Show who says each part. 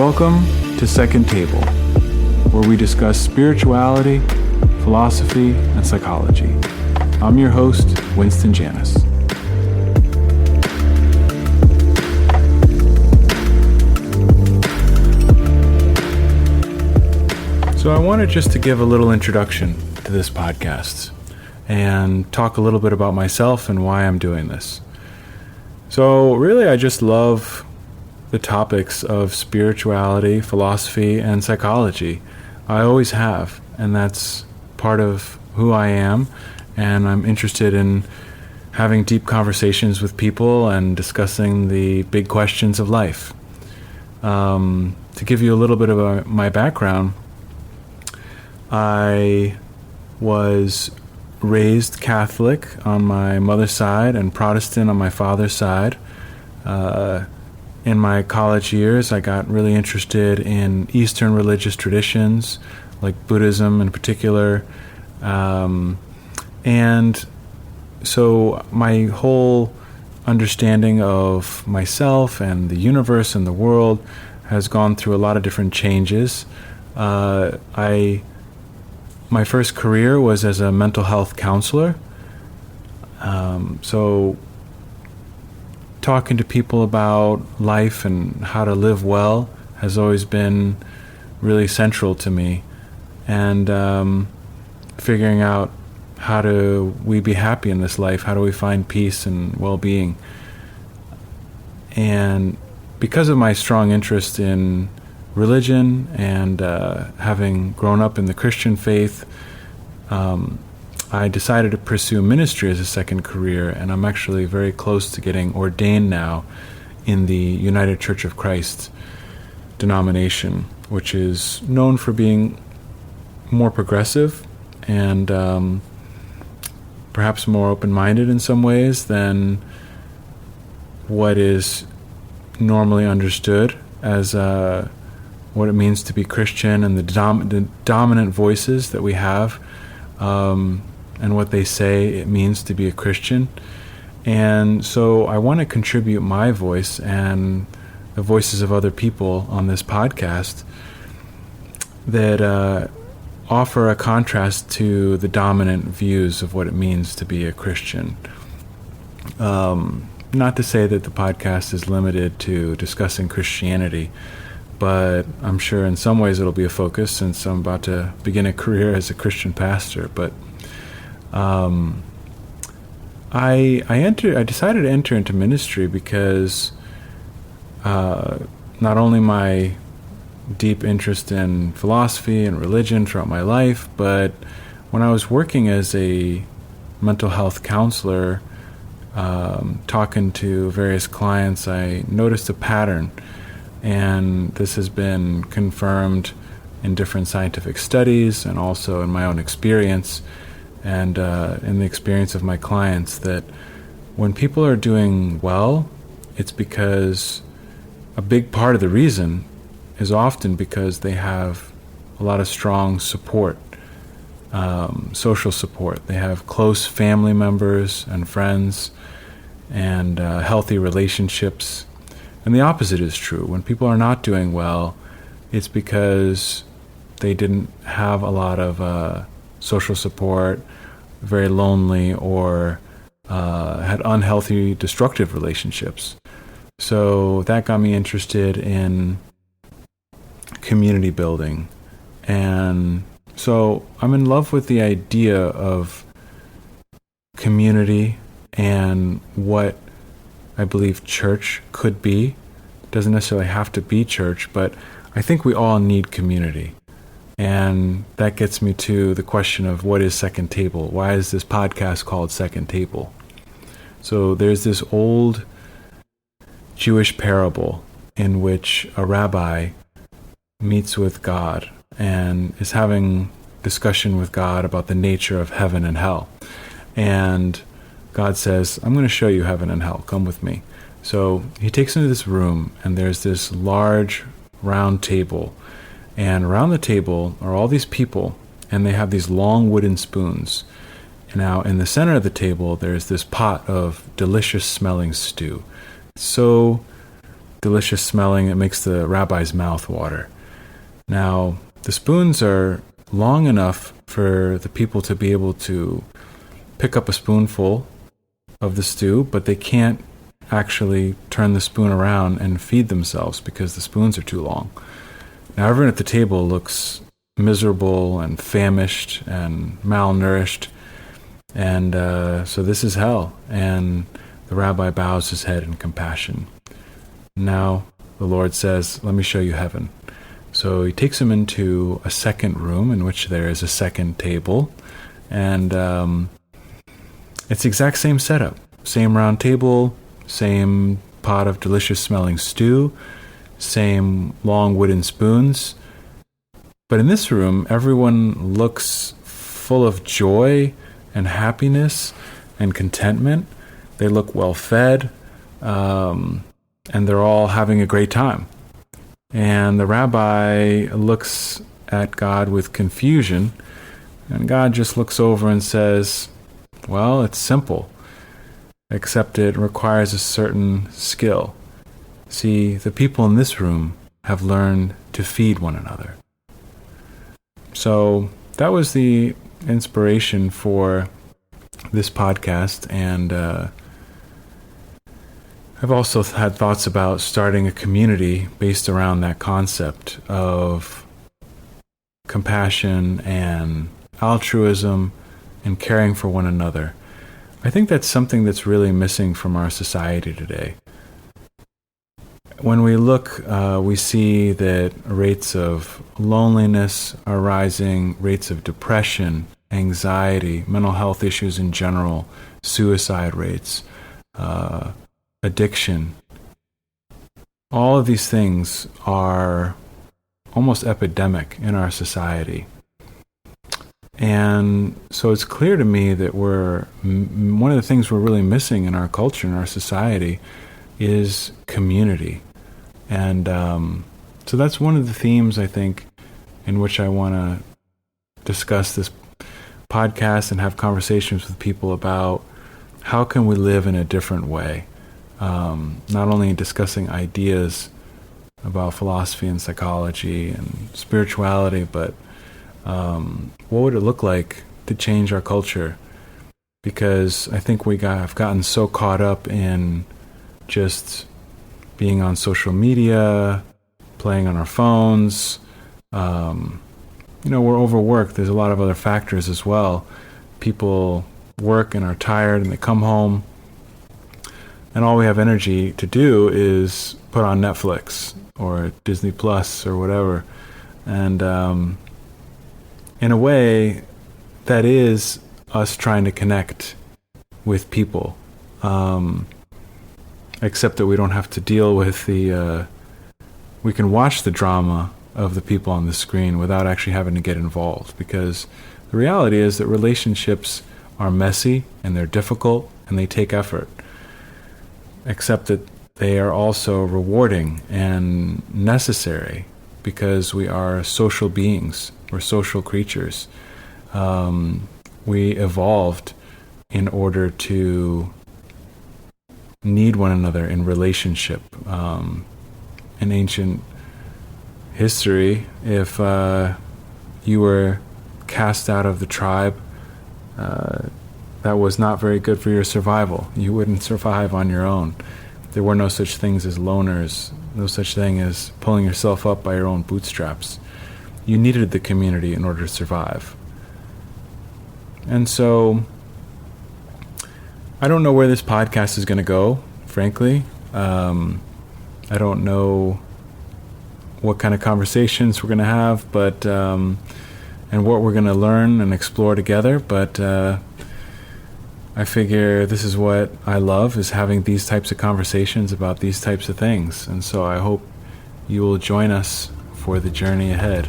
Speaker 1: Welcome to Second Table, where we discuss spirituality, philosophy, and psychology. I'm your host, Winston Janis. So I wanted just to give a little introduction to this podcast and talk a little bit about myself and why I'm doing this. So really, I just love the topics of spirituality, philosophy, and psychology. I always have, and that's part of who I am, and I'm interested in having deep conversations with people and discussing the big questions of life. To give you a little bit of my background, I was raised Catholic on my mother's side and Protestant on my father's side. In my college years, I got really interested in Eastern religious traditions, like Buddhism in particular. And so my whole understanding of myself and the universe and the world has gone through a lot of different changes. My first career was as a mental health counselor. So talking to people about life and how to live well has always been really central to me. And figuring out how do we be happy in this life? How do we find peace and well-being? And because of my strong interest in religion and having grown up in the Christian faith, I decided to pursue ministry as a second career, and I'm actually very close to getting ordained now in the United Church of Christ denomination, which is known for being more progressive and perhaps more open-minded in some ways than what is normally understood as what it means to be Christian and the dominant voices that we have, and what they say it means to be a Christian. And so I want to contribute my voice and the voices of other people on this podcast that offer a contrast to the dominant views of what it means to be a Christian. Not to say that the podcast is limited to discussing Christianity, but I'm sure in some ways it'll be a focus since I'm about to begin a career as a Christian pastor. But I decided to enter into ministry because not only my deep interest in philosophy and religion throughout my life, but when I was working as a mental health counselor, talking to various clients, I noticed a pattern. And this has been confirmed in different scientific studies and also in my own experience and in the experience of my clients, that when people are doing well, it's because a big part of the reason is often because they have a lot of strong support, social support. They have close family members and friends and healthy relationships. And the opposite is true. When people are not doing well, it's because they didn't have a lot of social support, very lonely, or had unhealthy, destructive relationships. So that got me interested in community building. And so I'm in love with the idea of community and what I believe church could be. It doesn't necessarily have to be church, but I think we all need community. And that gets me to the question of what is Second Table? Why is this podcast called Second Table? So there's this old Jewish parable in which a rabbi meets with God and is having discussion with God about the nature of heaven and hell. And God says, I'm going to show you heaven and hell. Come with me. So he takes him to this room, and there's this large round table. And around the table are all these people, and they have these long wooden spoons. And now in the center of the table, there's this pot of delicious smelling stew. So delicious smelling. It makes the rabbi's mouth water. Now, the spoons are long enough for the people to be able to pick up a spoonful of the stew, but they can't actually turn the spoon around and feed themselves because the spoons are too long. Now, everyone at the table looks miserable and famished and malnourished, and so this is hell. And the rabbi bows his head in compassion. Now the Lord says, "Let me show you heaven." So he takes him into a second room in which there is a second table, and it's the exact same setup. Same round table, same pot of delicious smelling stew, same long wooden spoons. But in this room, everyone looks full of joy and happiness and contentment. They look well fed, and they're all having a great time. And the rabbi looks at God with confusion, and God just looks over and says, "Well, it's simple, except it requires a certain skill. See, the people in this room have learned to feed one another." So that was the inspiration for this podcast, and I've also had thoughts about starting a community based around that concept of compassion and altruism and caring for one another. I think that's something that's really missing from our society today. When we look, we see that rates of loneliness are rising, rates of depression, anxiety, mental health issues in general, suicide rates, addiction. All of these things are almost epidemic in our society. And so it's clear to me that one of the things we're really missing in our culture, in our society, is community. And so that's one of the themes, I think, in which I want to discuss this podcast and have conversations with people about how can we live in a different way. Not only discussing ideas about philosophy and psychology and spirituality, but what would it look like to change our culture? Because I think have gotten so caught up in just being on social media, playing on our phones. We're overworked. There's a lot of other factors as well. People work and are tired, and they come home, and all we have energy to do is put on Netflix or Disney Plus or whatever. And in a way, that is us trying to connect with people. Except that we don't have to deal with we can watch the drama of the people on the screen without actually having to get involved. Because the reality is that relationships are messy and they're difficult and they take effort. Except that they are also rewarding and necessary because we are social beings. We're social creatures. We evolved in order to need one another in relationship. In ancient history, if you were cast out of the tribe, that was not very good for your survival. You wouldn't survive on your own. There were no such things as loners, no such thing as pulling yourself up by your own bootstraps. You needed the community in order to survive. And so, I don't know where this podcast is going to go, frankly. I don't know what kind of conversations we're going to have, but and what we're going to learn and explore together. But I figure this is what I love, is having these types of conversations about these types of things. And so I hope you will join us for the journey ahead.